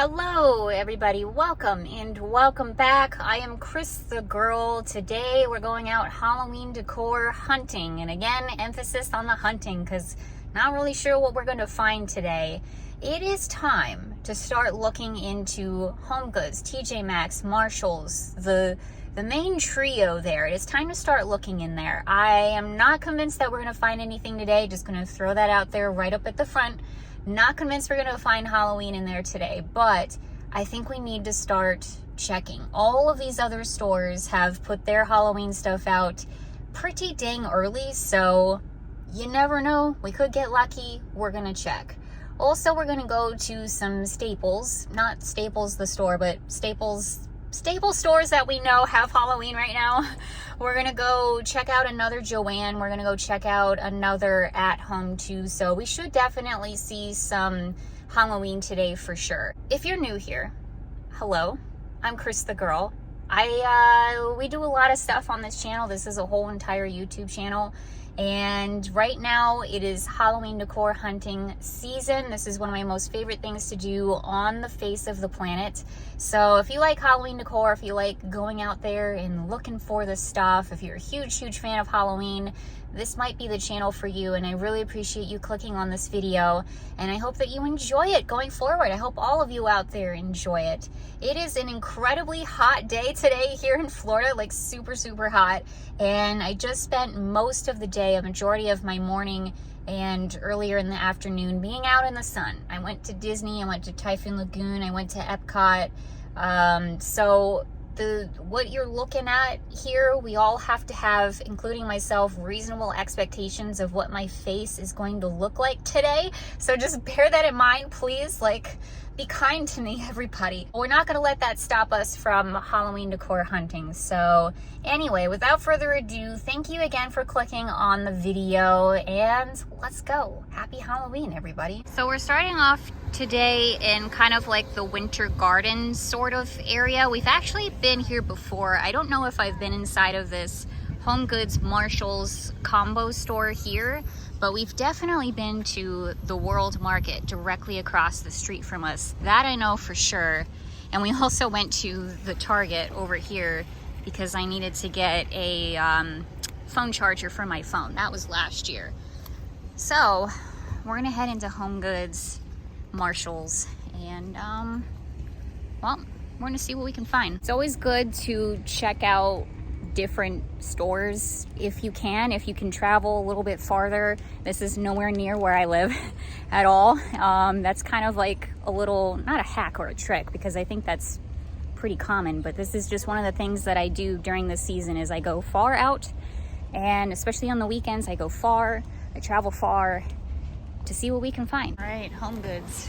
Hello everybody, welcome and welcome back. I am CrisTheGirl. Today we're going out Halloween decor hunting, and again, emphasis on the hunting because not really sure what we're going to find today. It is time to start looking into HomeGoods, TJ Maxx, Marshalls, the main trio there. It is time to start looking in there. I am not convinced that we're going to find anything today. Just going to throw that out there right up at the front. Not convinced we're going to find Halloween in there today, but I think we need to start checking. All of these other stores have put their Halloween stuff out pretty dang early, so you never know. We could get lucky. We're going to check. Also, we're going to go to some Staples. Not Staples the store, but staple stores that we know have Halloween right now. We're gonna go check out another Joann. We're gonna go check out another At Home too. So we should definitely see some Halloween today for sure. If you're new here, hello, I'm CrisTheGirl. We do a lot of stuff on this channel. This is a whole entire YouTube channel. And right now it is Halloween decor hunting season. This is one of my most favorite things to do on the face of the planet. So if you like Halloween decor, if you like going out there and looking for this stuff, if you're a huge fan of Halloween, this might be the channel for you, and I really appreciate you clicking on this video, and I hope that you enjoy it going forward. I hope all of you out there enjoy it. It is an incredibly hot day today here in Florida, like super hot, and I just spent most of the day, a majority of my morning and earlier in the afternoon being out in the sun. I went to Disney, I went to Typhoon Lagoon, I went to Epcot, what you're looking at here, we all have to have, including myself, reasonable expectations of what my face is going to look like today. So just bear that in mind, please. Be kind to me, everybody. We're not gonna let that stop us from Halloween decor hunting. So anyway, without further ado, thank you again for clicking on the video, and let's go. Happy Halloween, everybody. So we're starting off today in kind of like the winter garden sort of area. We've actually been here before. I don't know if I've been inside of this HomeGoods Marshalls combo store here, but we've definitely been to the World Market directly across the street from us. That I know for sure. And we also went to the Target over here because I needed to get a phone charger for my phone. That was last year. So we're gonna head into HomeGoods, Marshalls, and well, we're gonna see what we can find. It's always good to check out different stores if you can travel a little bit farther. This is nowhere near where I live at all. That's kind of like a little, not a hack or a trick, because I think that's pretty common, but this is just one of the things that I do during the season is I go far out, and especially on the weekends I go far, I travel far to see what we can find. All right, HomeGoods.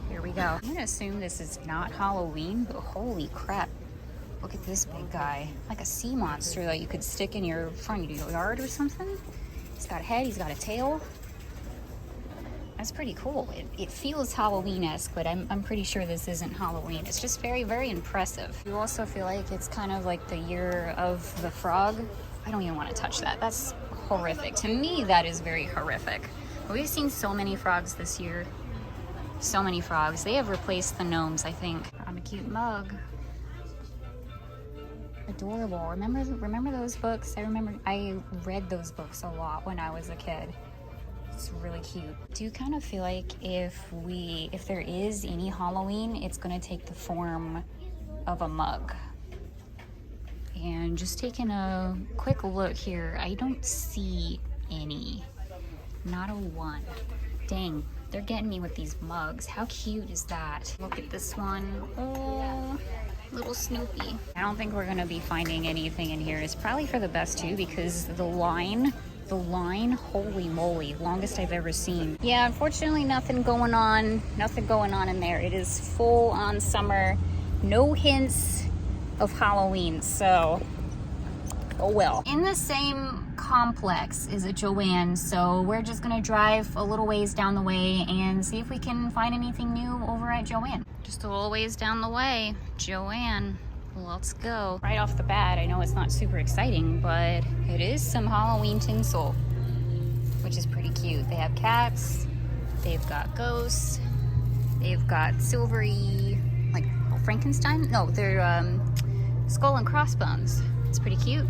Here we go. I'm gonna assume this is not Halloween, but holy crap. Look at this big guy, like a sea monster that you could stick in your front yard or something. He's got a head, he's got a tail. That's pretty cool. It feels Halloween-esque, but I'm pretty sure this isn't Halloween. It's just very impressive. You also feel like it's kind of like the year of the frog. I don't even want to touch that. That's horrific. To me, that is very horrific. We've seen so many frogs this year. So many frogs. They have replaced the gnomes, I think. I'm a cute mug. Adorable. Remember those books? I read those books a lot when I was a kid. It's really cute. I do kind of feel like if there is any Halloween, it's gonna take the form of a mug. And just taking a quick look here, I don't see any. Not a one. Dang, they're getting me with these mugs. How cute is that? Look at this one. Oh, little Snoopy. I don't think we're gonna be finding anything in here. It's probably for the best too, because the line, holy moly, longest I've ever seen. Yeah, unfortunately nothing going on in there. It is full on summer, no hints of Halloween, so oh well. In the same complex is a Joann, so we're just gonna drive a little ways down the way and see if we can find anything new over at Joann. Just a little ways down the way, Joann. Let's go. Right off the bat, I know it's not super exciting, but it is some Halloween tinsel, which is pretty cute. They have cats, they've got ghosts, They've got silvery, like Frankenstein? No, they're skull and crossbones. It's pretty cute.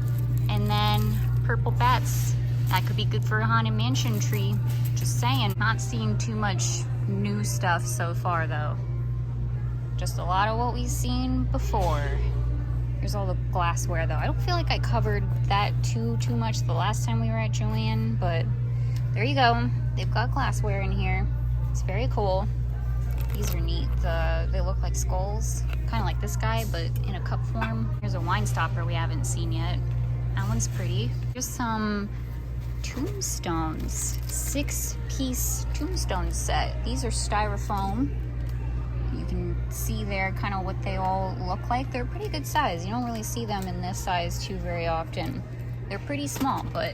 And then purple bats. That could be good for a haunted mansion tree. Just saying. Not seeing too much new stuff so far though. Just a lot of what we've seen before. Here's all the glassware though. I don't feel like I covered that too much the last time we were at Joann, but there you go. They've got glassware in here. It's very cool. These are neat. They look like skulls. Kind of like this guy, but in a cup form. Here's a wine stopper we haven't seen yet. That one's pretty. Here's some tombstones. 6-piece tombstone set. These are styrofoam. You can see there kind of what they all look like. They're pretty good size. You don't really see them in this size too very often. They're pretty small, but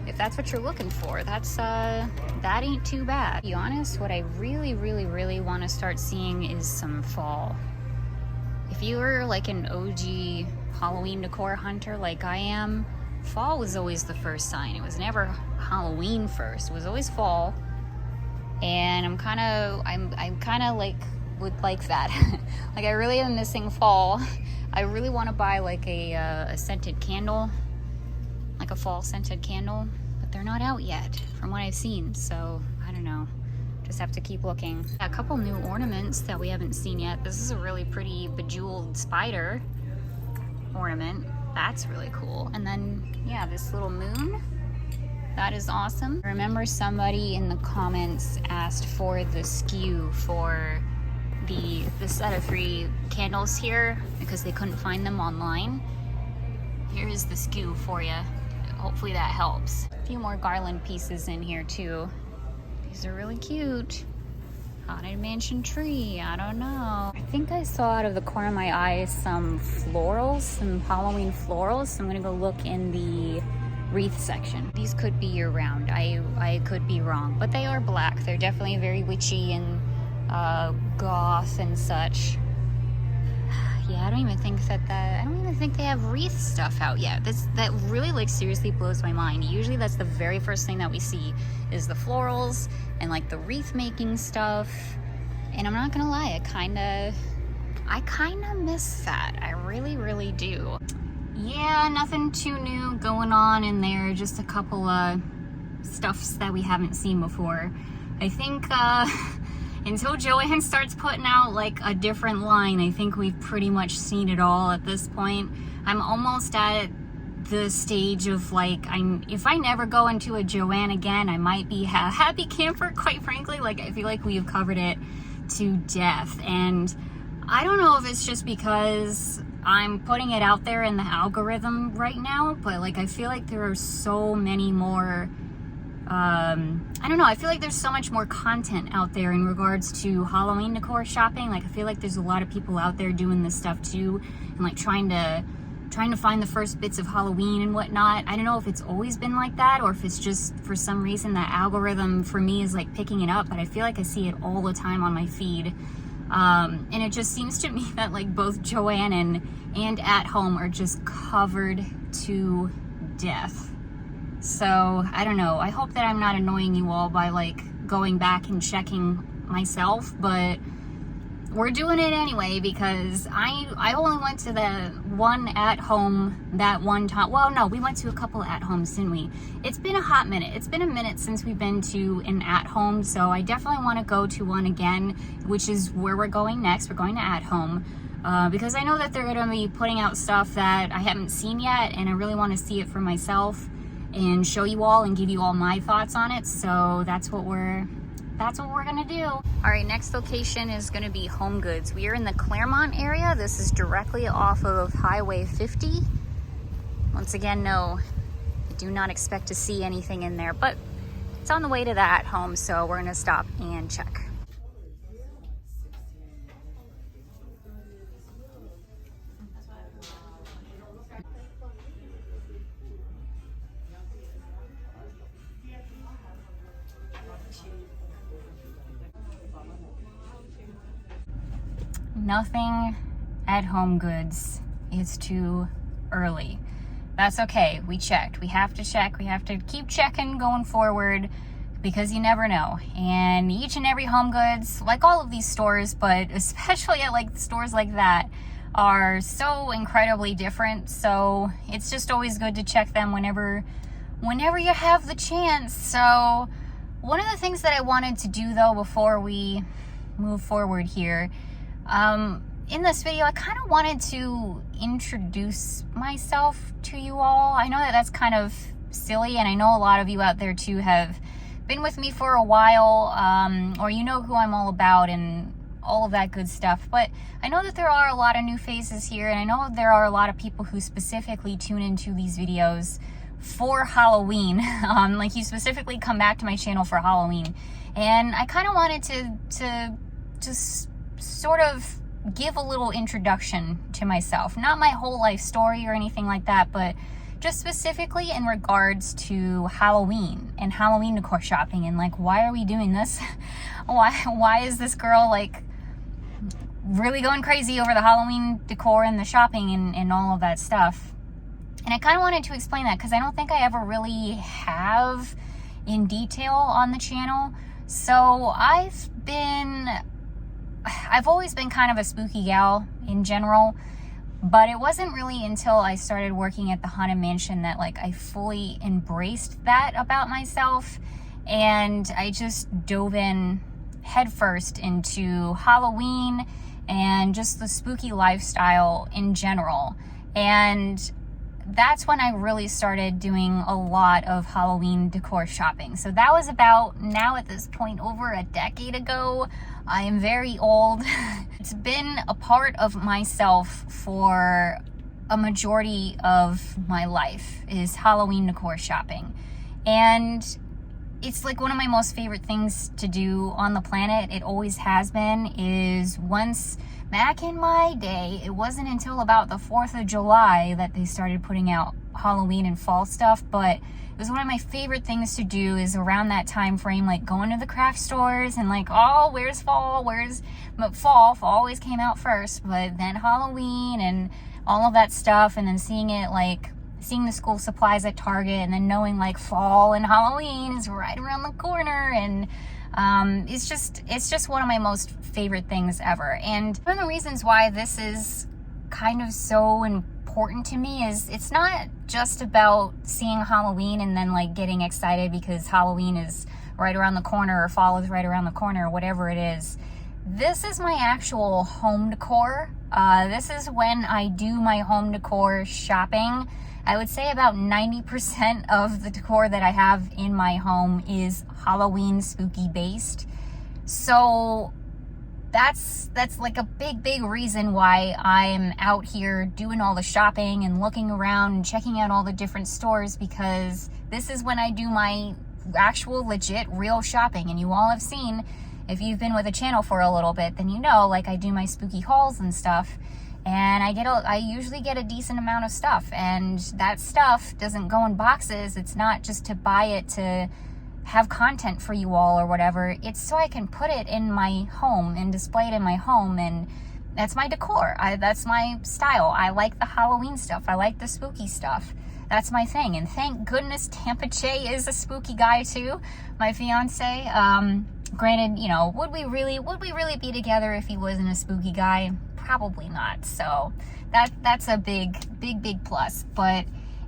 if that's what you're looking for, that ain't too bad. To be honest, what I really want to start seeing is some fall. If you were like an OG Halloween decor hunter like I am, fall was always the first sign. It was never Halloween first. It was always fall. And I'm kind of like would like that. Like I really am missing fall. I really want to buy like a scented candle, like a fall scented candle, but they're not out yet from what I've seen. So I don't know. Just have to keep looking. A couple new ornaments that we haven't seen yet. This is a really pretty bejeweled spider ornament. That's really cool. And then yeah, this little moon. That is awesome. I remember somebody in the comments asked for the SKU for the set of 3 candles here because they couldn't find them online. Here's the SKU for you. Hopefully that helps. A few more garland pieces in here too. These are really cute. Haunted mansion tree, I don't know. I think I saw out of the corner of my eye some florals, some Halloween florals. So I'm gonna go look in the wreath section. These could be year round. I could be wrong, but they are black. They're definitely very witchy and goth and such. Yeah, I don't even think they have wreath stuff out yet. That really like seriously blows my mind. Usually that's the very first thing that we see is the florals and like the wreath making stuff. And I'm not gonna lie, I kinda miss that. I really do. Yeah, nothing too new going on in there. Just a couple stuffs that we haven't seen before. I think until Joann starts putting out like a different line, I think we've pretty much seen it all at this point. I'm almost at the stage of like, if I never go into a Joann again, I might be a happy camper, quite frankly. Like I feel like we've covered it to death. And I don't know if it's just because I'm putting it out there in the algorithm right now, but like I feel like there are so many more I don't know, I feel like there's so much more content out there in regards to Halloween decor shopping. Like I feel like there's a lot of people out there doing this stuff too, and like trying to find the first bits of Halloween and whatnot. I don't know if it's always been like that or if it's just for some reason that algorithm for me is like picking it up, but I feel like I see it all the time on my feed. And it just seems to me that like both Joann and At Home are just covered to death. So I don't know. I hope that I'm not annoying you all by like going back and checking myself, but we're doing it anyway because I only went to the one At Home that one time. Well, no, we went to a couple At Homes, didn't we? It's been a hot minute. It's been a minute since we've been to an At Home, so I definitely want to go to one again, which is where we're going next. We're going to At Home because I know that they're going to be putting out stuff that I haven't seen yet, and I really want to see it for myself and show you all and give you all my thoughts on it. So that's what we're gonna do. All right, next location is gonna be HomeGoods. We are in the Clermont area. This is directly off of Highway 50. Once again, no, I do not expect to see anything in there, but it's on the way to the At Home, so we're gonna stop and check. Nothing at HomeGoods is too early. That's okay. We checked. We have to check. We have to keep checking going forward because you never know. And each and every HomeGoods, like all of these stores, but especially at like stores like that, are so incredibly different. So it's just always good to check them whenever you have the chance. So one of the things that I wanted to do though before we move forward here, in this video, I kind of wanted to introduce myself to you all. I know that that's kind of silly, and I know a lot of you out there too have been with me for a while, or you know who I'm all about and all of that good stuff. But I know that there are a lot of new faces here, and I know there are a lot of people who specifically tune into these videos for Halloween. Like, you specifically come back to my channel for Halloween, and I kind of wanted to just sort of give a little introduction to myself. Not my whole life story or anything like that, but just specifically in regards to Halloween and Halloween decor shopping, and like, why are we doing this? Why is this girl like really going crazy over the Halloween decor and the shopping and all of that stuff? And I kind of wanted to explain that because I don't think I ever really have in detail on the channel. So I've always been kind of a spooky gal in general, but it wasn't really until I started working at the Haunted Mansion that like I fully embraced that about myself, and I just dove in headfirst into Halloween and just the spooky lifestyle in general. And that's when I really started doing a lot of Halloween decor shopping. So that was about, now at this point, over a decade ago. I am very old. It's been a part of myself for a majority of my life, is Halloween decor shopping. And it's like one of my most favorite things to do on the planet. It always has been. Is once back in my day, it wasn't until about the 4th of July that they started putting out Halloween and fall stuff, but it was one of my favorite things to do, is around that time frame, like going to the craft stores and like, oh, where's fall? But fall always came out first, but then Halloween and all of that stuff, and then seeing the school supplies at Target, and then knowing like fall and Halloween is right around the corner. And it's just one of my most favorite things ever. And one of the reasons why this is kind of so important to me is it's not just about seeing Halloween and then like getting excited because Halloween is right around the corner or fall is right around the corner or whatever it is. This is my actual home decor. This is when I do my home decor shopping. I would say about 90% of the decor that I have in my home is Halloween spooky based. So that's like a big reason why I'm out here doing all the shopping and looking around and checking out all the different stores, because this is when I do my actual legit real shopping. And you all have seen, if you've been with the channel for a little bit, then you know, like, I do my spooky hauls and stuff, and I usually get a decent amount of stuff, and that stuff doesn't go in boxes. It's not just to buy it to have content for you all or whatever. It's so I can put it in my home and display it in my home, and that's my decor. That's my style. I like the Halloween stuff. I like the spooky stuff. That's my thing. And thank goodness Tampa Jay is a spooky guy too, my fiance. Granted, you know, would we really be together if he wasn't a spooky guy? Probably not. So that's a big plus. But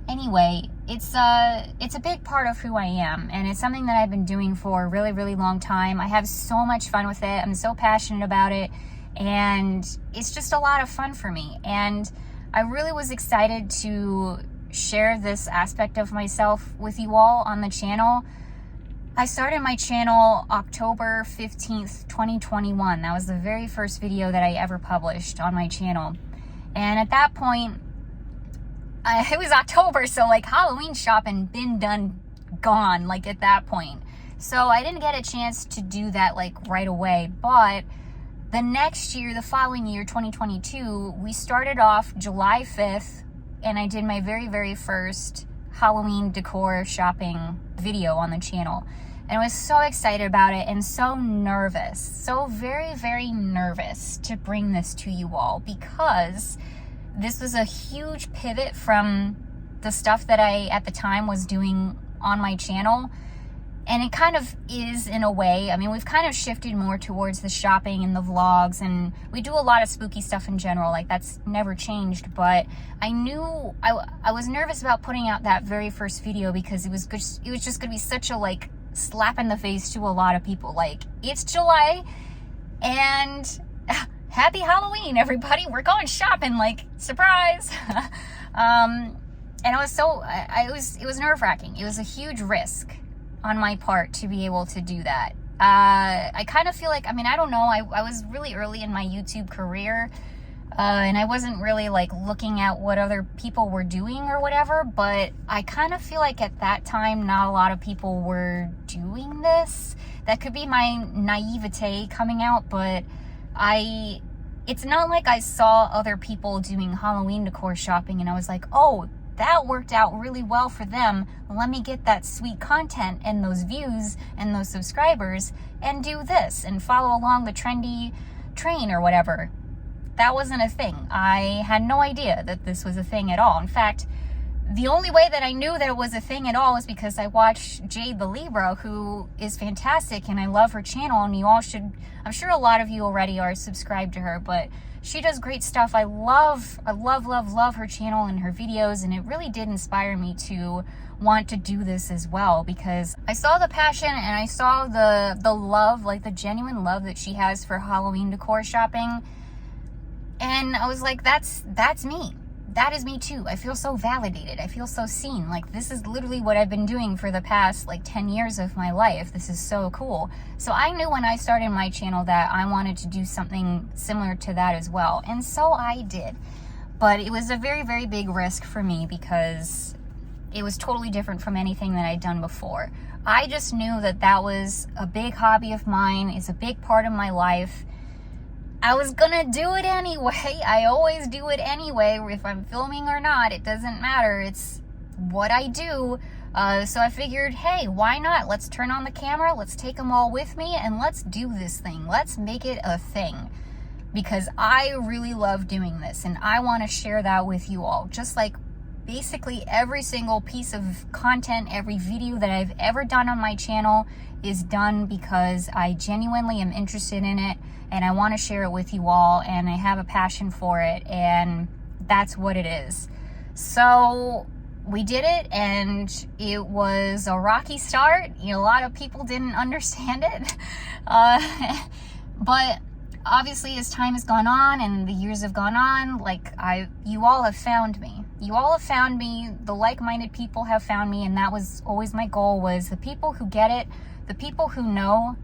anyway, it's a big part of who I am, and it's something that I've been doing for a really long time. I have so much fun with it. I'm so passionate about it, and it's just a lot of fun for me. And I really was excited to share this aspect of myself with you all on the channel. I started my channel October 15th, 2021. That was the very first video that I ever published on my channel. And at that point, it was October, so like Halloween shopping been done, gone, like at that point. So I didn't get a chance to do that like right away, but the next year, the following year, 2022, we started off July 5th, and I did my very first Halloween decor shopping video on the channel. And I was so excited about it and so nervous, so very nervous to bring this to you all, because this was a huge pivot from the stuff that I at the time was doing on my channel. And it kind of is in a way. I mean, we've kind of shifted more towards the shopping and the vlogs, and we do a lot of spooky stuff in general. Like, that's never changed. But I knew I was nervous about putting out that very first video because it was just gonna be such a like slap in the face to a lot of people. Like, it's July and happy Halloween, everybody. We're going shopping, like, surprise. And it was nerve-wracking. It was a huge risk on my part to be able to do that. I kind of feel like, I mean, I don't know, I was really early in my YouTube career, and I wasn't really like looking at what other people were doing or whatever, but I kind of feel like at that time not a lot of people were doing this. That could be my naivete coming out, but it's not like I saw other people doing Halloween decor shopping and I was like, oh, that worked out really well for them. Let me get that sweet content and those views and those subscribers and do this and follow along the trendy train or whatever. That wasn't a thing. I had no idea that this was a thing at all. In fact, the only way that I knew that it was a thing at all is because I watched Jade the Libra, who is fantastic, and I love her channel, and you all should, I'm sure a lot of you already are subscribed to her, but she does great stuff. I love her channel and her videos, and it really did inspire me to want to do this as well, because I saw the passion and I saw the love, like the genuine love that she has for Halloween decor shopping, and I was like, that's me. That is me too. I feel so validated. I feel so seen. Like, this is literally what I've been doing for the past like 10 years of my life. This is so cool. So I knew when I started my channel that I wanted to do something similar to that as well. And so I did. But it was a very, very big risk for me because it was totally different from anything that I'd done before. I just knew that that was a big hobby of mine. It's a big part of my life. I was gonna do it anyway. I always do it anyway, if I'm filming or not. It doesn't matter. It's what I do. So I figured, hey, why not? Let's turn on the camera. Let's take them all with me and let's do this thing. Let's make it a thing. Because I really love doing this and I want to share that with you all. Just like basically every single piece of content, every video that I've ever done on my channel is done because I genuinely am interested in it and I want to share it with you all, and I have a passion for it, and that's what it is. So we did it, and it was a rocky start. You know, a lot of people didn't understand it, but obviously as time has gone on and the years have gone on, like you all have found me. You all have found me. The like-minded people have found me, and that was always my goal, was the people who get it, the people who know,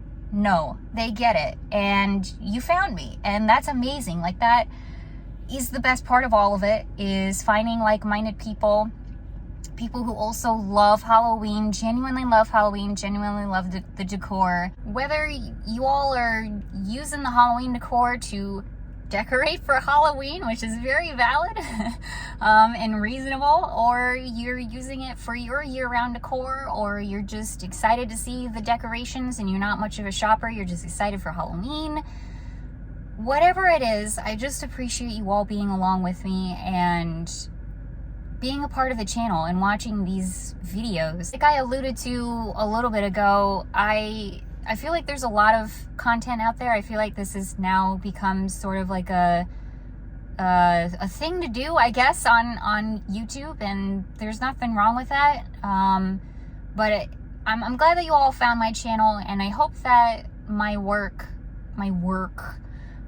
they get it, and you found me, and that's amazing. Like, that is the best part of all of it, is finding like-minded people who also love Halloween, genuinely love the decor. Whether you all are using the Halloween decor to decorate for Halloween, which is very valid and reasonable, or you're using it for your year-round decor, or you're just excited to see the decorations and you're not much of a shopper, you're just excited for Halloween. Whatever it is, I just appreciate you all being along with me and being a part of the channel and watching these videos. Like I alluded to a little bit ago, I feel like there's a lot of content out there. I feel like this has now become sort of like a thing to do, I guess, on YouTube, and there's nothing wrong with that. But I'm glad that you all found my channel, and I hope that my work,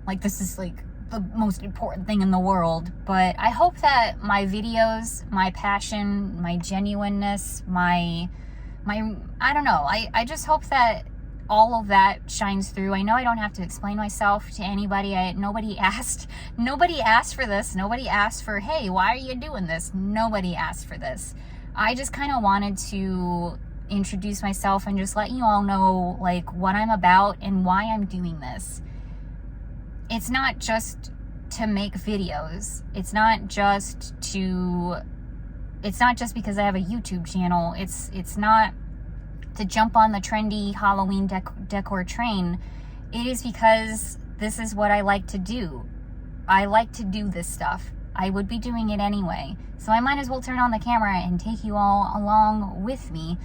like, this is like the most important thing in the world, but I hope that my videos, my passion, my genuineness, my I don't know, I just hope that all of that shines through. I know I don't have to explain myself to anybody. Nobody asked for this. Nobody asked for, hey, why are you doing this? Nobody asked for this. I just kind of wanted to introduce myself and just let you all know, like, what I'm about and why I'm doing this. It's not just to make videos. It's not just because I have a YouTube channel. It's not to jump on the trendy Halloween decor train. It is because this is what I like to do. I like to do this stuff. I would be doing it anyway, so I might as well turn on the camera and take you all along with me.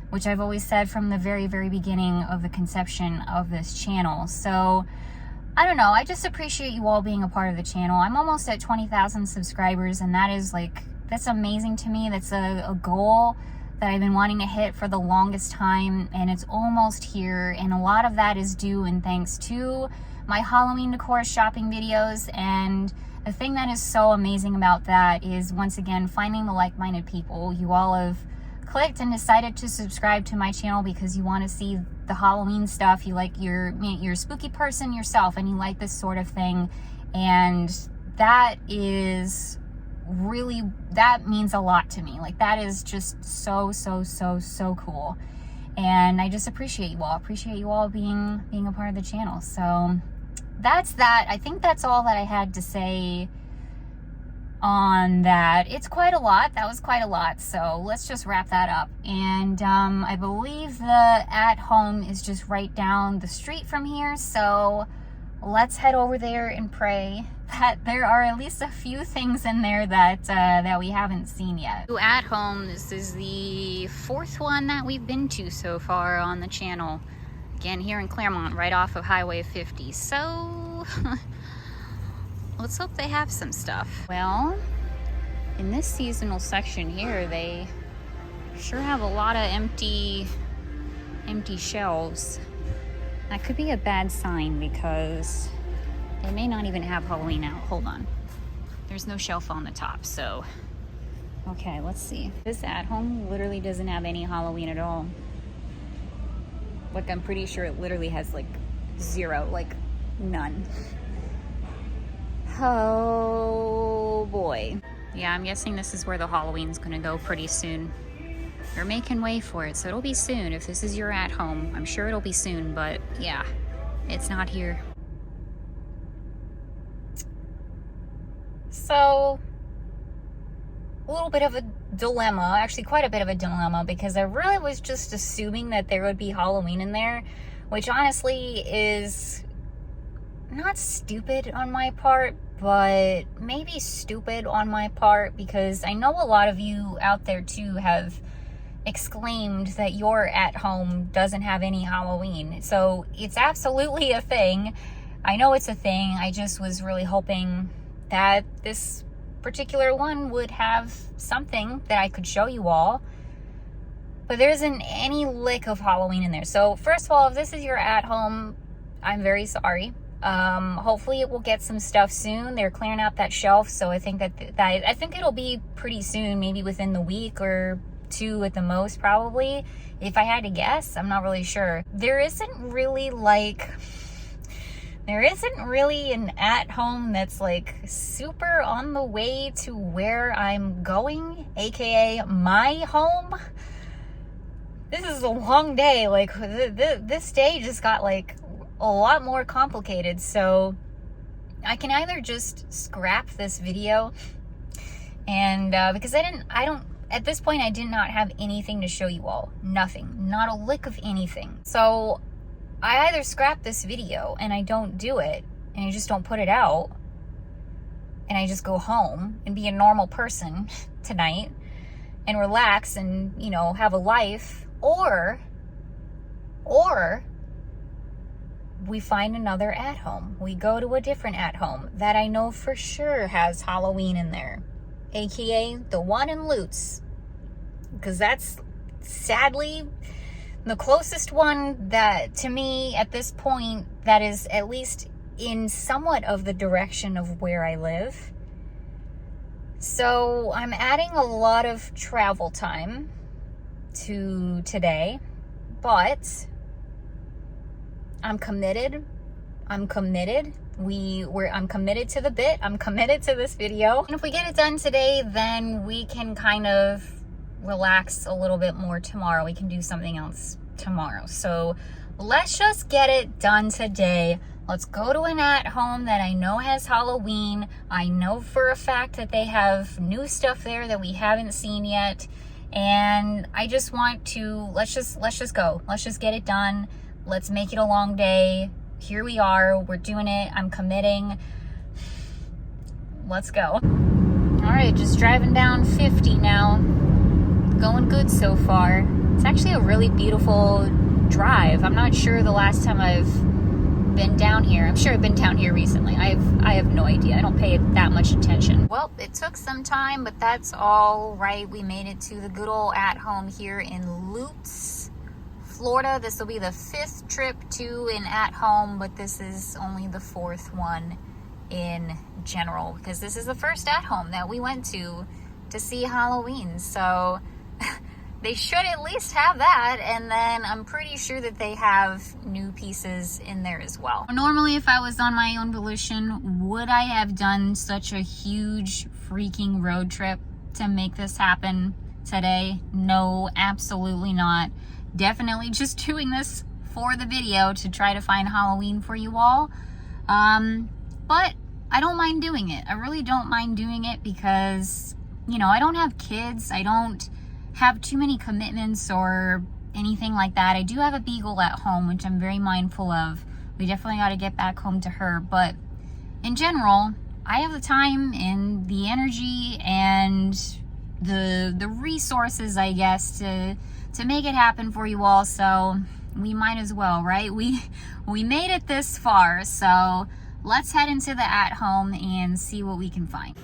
which I've always said from the very, very beginning of the conception of this channel. So I don't know, I just appreciate you all being a part of the channel. I'm almost at 20,000 subscribers, and that is like, that's amazing to me. That's a goal that I've been wanting to hit for the longest time, and it's almost here. And a lot of that is due and thanks to my Halloween decor shopping videos. And the thing that is so amazing about that is, once again, finding the like-minded people. You all have clicked and decided to subscribe to my channel because you want to see the Halloween stuff. You like, you're a spooky person yourself, and you like this sort of thing. And that is really, that means a lot to me. Like, that is just so cool. And I just appreciate you all. Appreciate you all being a part of the channel. So that's that. I think that's all that I had to say on that. It's quite a lot. That was quite a lot. So let's just wrap that up. And I believe the at home is just right down the street from here. So let's head over there and pray that there are at least a few things in there that that we haven't seen yet. At home, this is the 4th one that we've been to so far on the channel. Again, here in Clermont, right off of Highway 50. So let's hope they have some stuff. Well, in this seasonal section here, they sure have a lot of empty shelves. That could be a bad sign because they may not even have Halloween out. Hold on. There's no shelf on the top, so. Okay, let's see. This at home literally doesn't have any Halloween at all. Like, I'm pretty sure it literally has like 0, like none. Oh boy. Yeah, I'm guessing this is where the Halloween's gonna go pretty soon. They're making way for it, so it'll be soon. If this is your at home, I'm sure it'll be soon, but yeah, it's not here. So, a little bit of a dilemma, actually quite a bit of a dilemma, because I really was just assuming that there would be Halloween in there, which honestly is not stupid on my part, but maybe stupid on my part, because I know a lot of you out there too have exclaimed that your at home doesn't have any Halloween. So it's absolutely a thing. I know it's a thing. I just was really hoping that this particular one would have something that I could show you all, but there isn't any lick of Halloween in there. So first of all, if this is your at home, I'm very sorry. Hopefully it will get some stuff soon. They're clearing out that shelf, so I think I think it'll be pretty soon, maybe within the week or 2 at the most, probably, if I had to guess. I'm not really sure. There isn't really an at home that's like super on the way to where I'm going, aka my home. This is a long day. Like, this day just got like a lot more complicated. So I can either just scrap this video, and because at this point I did not have anything to show you all. Nothing. Not a lick of anything. So I either scrap this video and I don't do it, and I just don't put it out, and I just go home and be a normal person tonight and relax and, you know, have a life, or we find another at home. We go to a different at home that I know for sure has Halloween in there, aka the one in Lutz, because that's sadly the closest one that, to me, at this point, that is at least in somewhat of the direction of where I live. So I'm adding a lot of travel time to today, but I'm committed. I'm committed to the bit. I'm committed to this video. And if we get it done today, then we can kind of relax a little bit more tomorrow. We can do something else tomorrow. So let's just get it done today. Let's go to an at home that I know has Halloween. I know for a fact that they have new stuff there that we haven't seen yet. And I just want to, let's just go. Let's just get it done. Let's make it a long day. Here we are. We're doing it. I'm committing. Let's go. All right, just driving down 50 now. Going good so far. It's actually a really beautiful drive. I'm not sure the last time I've been down here. I'm sure I've been down here recently. I have no idea. I don't pay it that much attention. Well, it took some time, but that's all right. We made it to the good old at-home here in Lutz, Florida. This will be the 5th trip to an at-home, but this is only the 4th one in general, because this is the first at-home that we went to see Halloween. So they should at least have that, and then I'm pretty sure that they have new pieces in there as well. Normally, if I was on my own volition, would I have done such a huge freaking road trip to make this happen today? No, absolutely not. Definitely just doing this for the video to try to find Halloween for you all. But I don't mind doing it. I really don't mind doing it because, you know, I don't have kids. I don't have too many commitments or anything like that. I do have a beagle at home, which I'm very mindful of. We definitely got to get back home to her, but in general, I have the time and the energy and the resources, I guess, to make it happen for you all. So we might as well, right? We made it this far, so let's head into the at-home and see what we can find.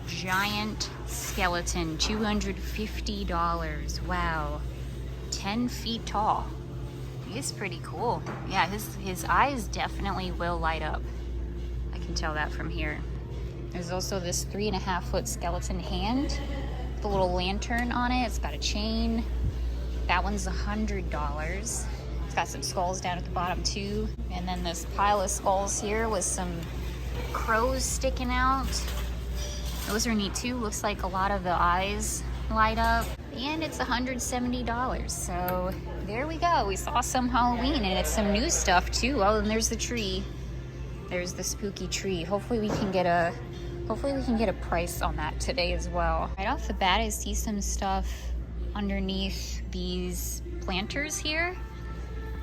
Giant skeleton, $250. Wow, 10 feet tall. He's pretty cool. Yeah, his eyes definitely will light up. I can tell that from here. There's also this 3.5-foot skeleton hand with a little lantern on it. It's got a chain. That one's $100. It's got some skulls down at the bottom too. And then this pile of skulls here with some crows sticking out. Those are neat too. Looks like a lot of the eyes light up. And it's $170. So there we go. We saw some Halloween, and it's some new stuff too. Oh, and there's the tree. There's the spooky tree. Hopefully we can get a price on that today as well. Right off the bat, I see some stuff underneath these planters here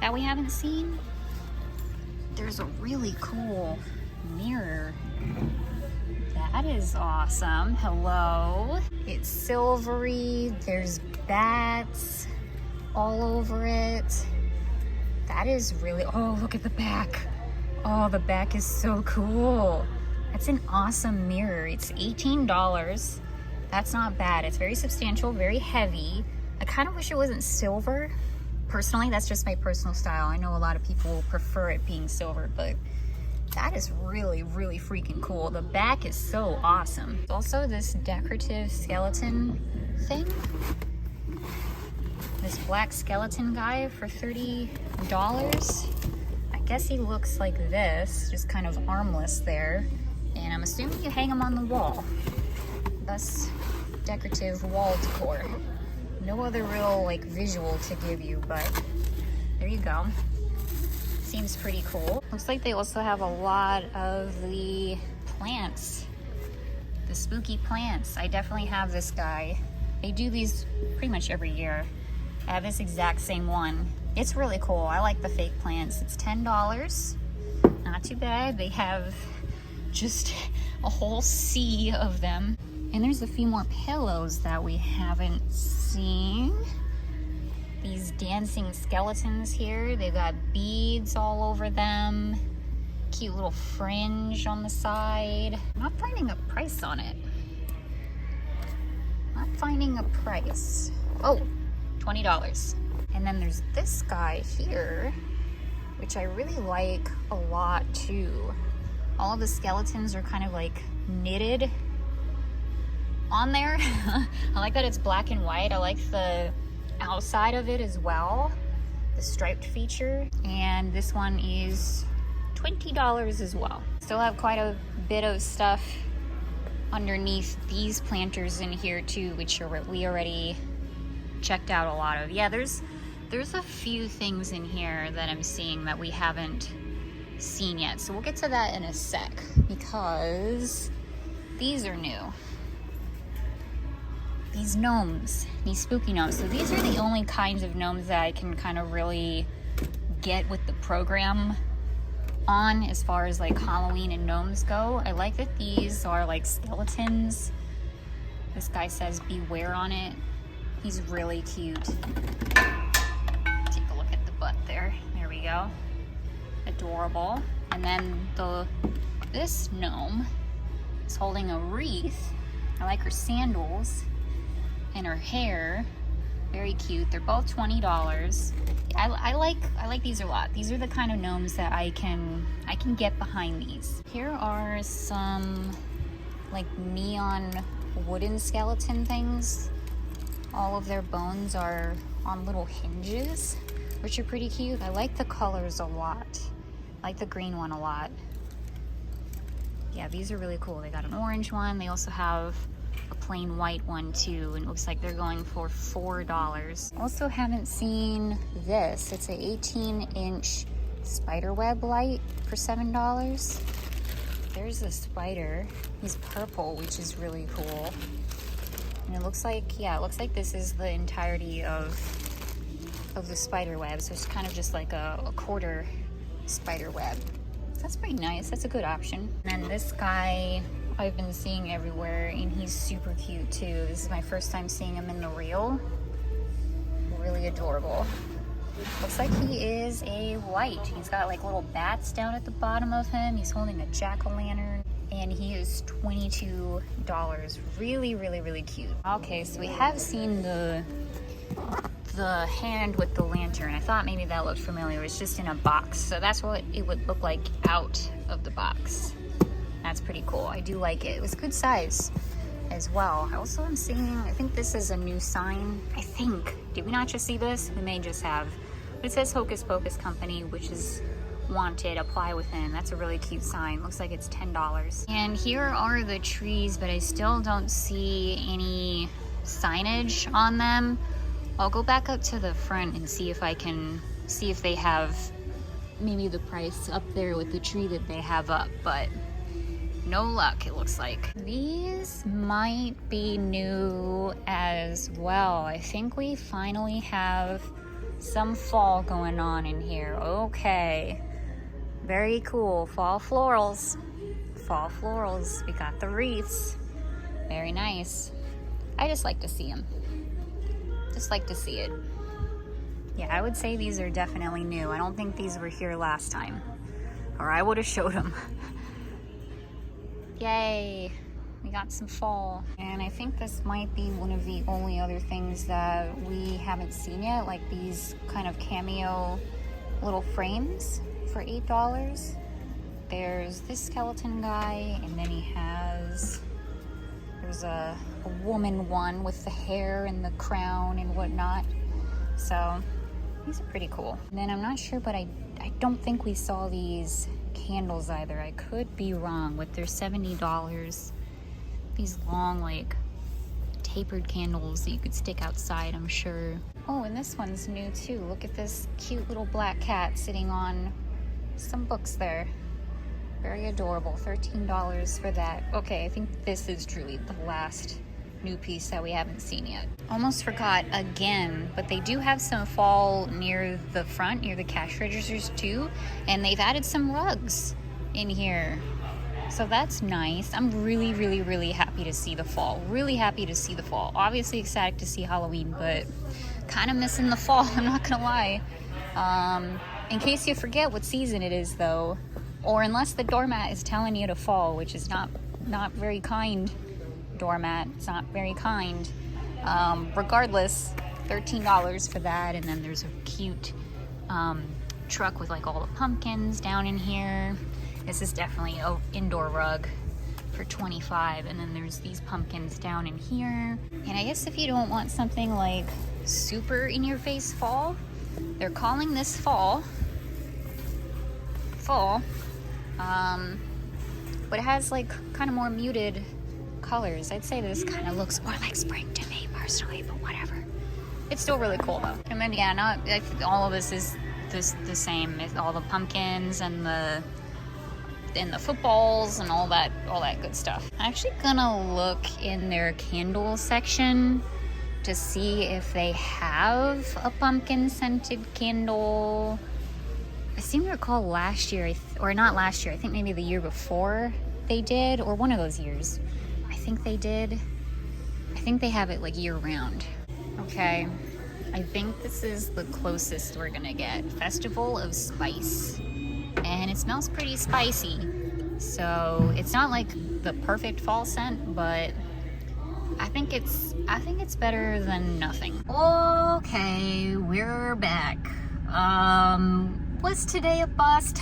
that we haven't seen. There's a really cool mirror. That is awesome. Hello. It's silvery. There's bats all over it. That is really, oh, look at the back. Oh, the back is so cool. That's an awesome mirror. It's $18. That's not bad. It's very substantial, very heavy. I kind of wish it wasn't silver. Personally, that's just my personal style. I know a lot of people will prefer it being silver, but that is really, really freaking cool. The back is so awesome. Also, this decorative skeleton thing. This black skeleton guy for $30. I guess he looks like this, just kind of armless there. And I'm assuming you hang him on the wall. Thus, decorative wall decor. No other real like visual to give you, but there you go. Seems pretty cool. Looks like they also have a lot of the plants, the spooky plants. I definitely have this guy. They do these pretty much every year. I have this exact same one. It's really cool. I like the fake plants. It's $10. Not too bad. They have just a whole sea of them. And there's a few more pillows that we haven't seen. These dancing skeletons here. They've got beads all over them. Cute little fringe on the side. I'm not finding a price on it. Not finding a price. Oh, $20. And then there's this guy here, which I really like a lot too. All of the skeletons are kind of like knitted on there. I like that it's black and white. I like the outside of it as well, the striped feature. And this one is $20 as well. Still have quite a bit of stuff underneath these planters in here too, which are we already checked out a lot of. Yeah, there's a few things in here that I'm seeing that we haven't seen yet. So we'll get to that in a sec because these are new. These gnomes, these spooky gnomes. So these are the only kinds of gnomes that I can kind of really get with the program on as far as like Halloween and gnomes go. I like that these are like skeletons. This guy says beware on it. He's really cute. Take a look at the butt there. There we go. Adorable. And then this gnome is holding a wreath. I like her sandals and her hair. Very cute. They're both $20. I like these a lot. These are the kind of gnomes that I can get behind these. Here are some like neon wooden skeleton things. All of their bones are on little hinges, which are pretty cute. I like the colors a lot. I like the green one a lot. Yeah, these are really cool. They got an orange one. They also have a plain white one too, and it looks like they're going for $4. Also haven't seen this. It's a 18-inch spiderweb light for $7. There's a spider. He's purple, which is really cool. And it looks like, yeah, it looks like this is the entirety of the spider web. So it's kind of just like a quarter spider web. That's pretty nice. That's a good option. And then this guy I've been seeing everywhere, and he's super cute too. This is my first time seeing him in the real. Really adorable. Looks like he is a white. He's got like little bats down at the bottom of him. He's holding a jack-o'-lantern, and he is $22. Really, really, really cute. Okay, so we have seen the hand with the lantern. I thought maybe that looked familiar. It's just in a box, so that's what it would look like out of the box. That's pretty cool. I do like it. It was good size as well. I also am seeing, I think this is a new sign. I think. Did we not just see this? We may just have. But it says Hocus Pocus Company, which is wanted, apply within. That's a really cute sign. Looks like it's $10. And here are the trees, but I still don't see any signage on them. I'll go back up to the front and see if I can see if they have maybe the price up there with the tree that they have up, but no luck, it looks like. These might be new as well. I think we finally have some fall going on in here. Okay, very cool. Fall florals. Fall florals. We got the wreaths. Very nice. I just like to see them. Just like to see it. Yeah, I would say these are definitely new. I don't think these were here last time, or I would have showed them. Yay, we got some fall. And I think this might be one of the only other things that we haven't seen yet, like these kind of cameo little frames for $8. There's this skeleton guy, and then there's a woman one with the hair and the crown and whatnot. So these are pretty cool. And then I'm not sure, but I don't think we saw these candles either. I could be wrong, but they're $70. These long, like, tapered candles that you could stick outside, I'm sure. Oh, and this one's new too. Look at this cute little black cat sitting on some books there. Very adorable. $13 for that. Okay, I think this is truly the last new piece that we haven't seen yet. Almost forgot again, but they do have some fall near the front, near the cash registers too, and they've added some rugs in here. So that's nice. I'm really, really, really happy to see the fall. Really happy to see the fall. Obviously ecstatic to see Halloween, but kind of missing the fall, I'm not gonna lie. In case you forget what season it is though, or unless the doormat is telling you to fall, which is not very kind. Doormat, it's not very kind. Regardless, $13 for that. And then there's a cute truck with like all the pumpkins down in here. This is definitely an indoor rug for $25. And then there's these pumpkins down in here. And I guess if you don't want something like super in your face fall, they're calling this fall, but it has like kind of more muted colors. I'd say this kind of looks more like spring to me personally, but whatever. It's still really cool though. And then yeah, not all of this is the same. It's all the pumpkins and the footballs and all that good stuff. I'm actually gonna look in their candle section to see if they have a pumpkin scented candle. I seem to recall last year, or not last year, I think maybe the year before they did, or one of those years. I think they did. I think they have it like year round. Okay, I think this is the closest we're gonna get. Festival of Spice. And it smells pretty spicy. So it's not like the perfect fall scent, but I think it's better than nothing. Okay, we're back. Was today a bust?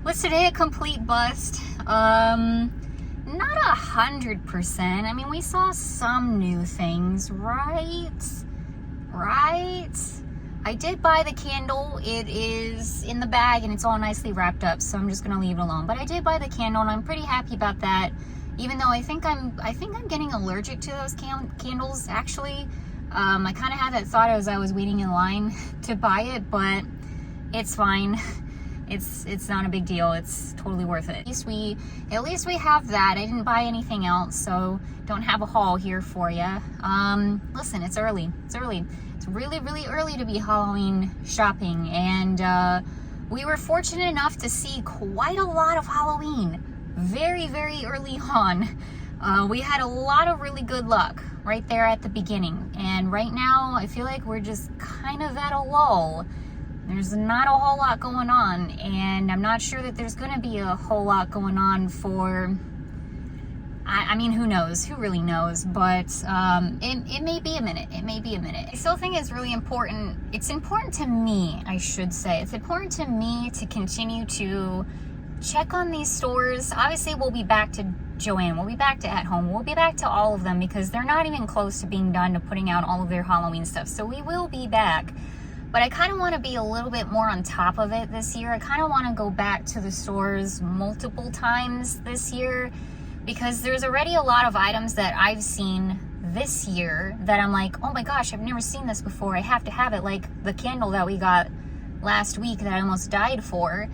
Was today a complete bust? Not 100%. I mean, we saw some new things, right? Right? I did buy the candle. It is in the bag and it's all nicely wrapped up, so I'm just gonna leave it alone. But I did buy the candle and I'm pretty happy about that. Even though I think I'm getting allergic to those candles. Actually, I kind of had that thought as I was waiting in line to buy it, but it's fine. It's not a big deal. It's totally worth it. At least we have that. I didn't buy anything else, so don't have a haul here for you. Listen, it's early. It's really, really early to be Halloween shopping, and we were fortunate enough to see quite a lot of Halloween very, very early on. We had a lot of really good luck right there at the beginning, and right now I feel like we're just kind of at a lull. There's not a whole lot going on, and I'm not sure that there's going to be a whole lot going on for, I mean, who knows? Who really knows? But it may be a minute. It may be a minute. I still think it's really important. It's important to me, I should say. It's important to me to continue to check on these stores. Obviously, we'll be back to Joann. We'll be back to At Home. We'll be back to all of them because they're not even close to being done to putting out all of their Halloween stuff. So we will be back. But I kind of want to be a little bit more on top of it this year. I kind of want to go back to the stores multiple times this year because there's already a lot of items that I've seen this year that I'm like, oh my gosh, I've never seen this before. I have to have it, like the candle that we got last week that I almost died for.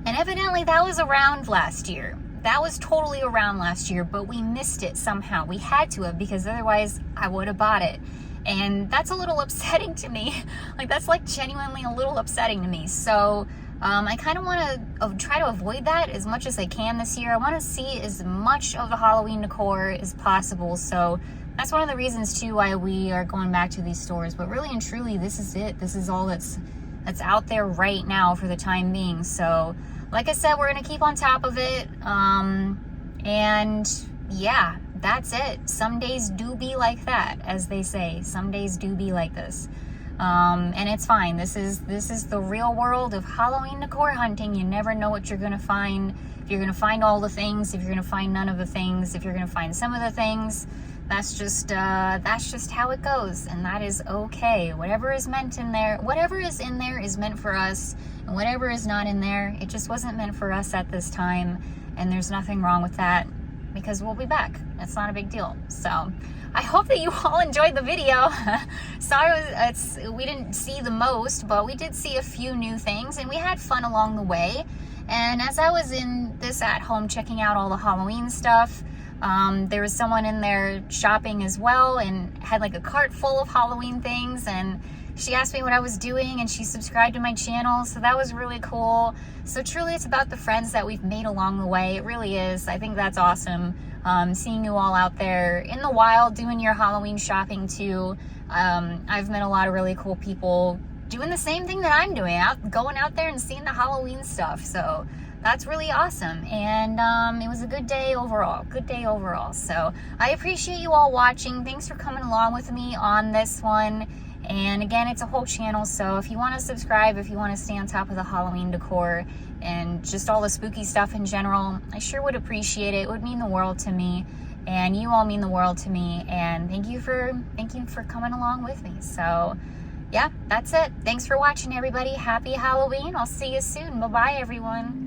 And evidently that was around last year. That was totally around last year, but we missed it somehow. We had to have, because otherwise I would have bought it. And that's a little upsetting to me. Like, that's like genuinely a little upsetting to me. So I kind of want to try to avoid that as much as I can this year. I want to see as much of the Halloween decor as possible. So that's one of the reasons too why we are going back to these stores. But really and truly, this is it. This is all that's out there right now for the time being. So like I said, we're going to keep on top of it. And yeah, that's it. Some days do be like that, as they say. Some days do be like this. And it's fine. This is the real world of Halloween decor hunting. You never know what you're going to find. If you're going to find all the things, if you're going to find none of the things, if you're going to find some of the things, that's just how it goes. And that is okay. Whatever is meant in there, whatever is in there is meant for us. And whatever is not in there, it just wasn't meant for us at this time. And there's nothing wrong with that, because we'll be back. It's not a big deal. So I hope that you all enjoyed the video. Sorry, we didn't see the most, but we did see a few new things and we had fun along the way. And as I was in this At Home checking out all the Halloween stuff, there was someone in there shopping as well and had like a cart full of Halloween things, and she asked me what I was doing and she subscribed to my channel, so that was really cool. So truly it's about the friends that we've made along the way. It really is. I think that's awesome. Seeing you all out there in the wild doing your Halloween shopping too. I've met a lot of really cool people doing the same thing that I'm doing, going out there and seeing the Halloween stuff. So that's really awesome. And it was a good day overall. So I appreciate you all watching. Thanks for coming along with me on this one. And again, it's a whole channel, so if you want to subscribe, if you want to stay on top of the Halloween decor and just all the spooky stuff in general, I sure would appreciate it. It would mean the world to me, and you all mean the world to me, and thank you for coming along with me. So yeah, that's it. Thanks for watching, everybody. Happy Halloween. I'll see you soon. Bye-bye, everyone.